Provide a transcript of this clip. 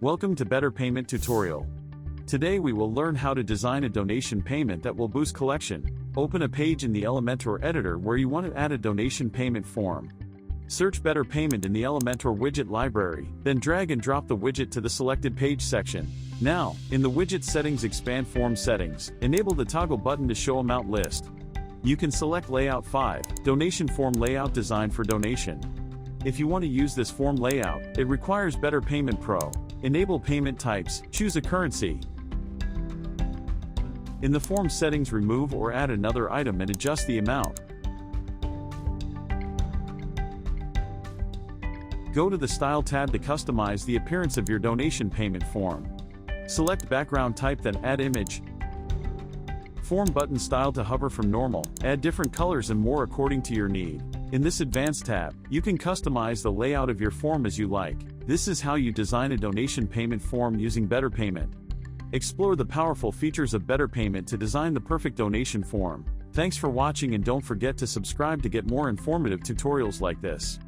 Welcome to Better Payment Tutorial. Today we will learn how to design a donation payment that will boost collection. Open a page in the Elementor editor where you want to add a donation payment form. Search Better Payment in the Elementor widget library, then drag and drop the widget to the selected page section. Now, in the widget settings, expand Form Settings, enable the toggle button to show amount list. You can select Layout 5, Donation Form Layout designed for donation. If you want to use this form layout, it requires Better Payment Pro. Enable payment types, choose a currency. In the form settings, remove or add another item and adjust the amount. Go to the Style tab to customize the appearance of your donation payment form. Select background type, then add image. Form button style to hover from normal, add different colors and more according to your need. In this Advanced tab, you can customize the layout of your form as you like. This is how you design a donation payment form using Better Payment. Explore the powerful features of Better Payment to design the perfect donation form. Thanks for watching, and don't forget to subscribe to get more informative tutorials like this.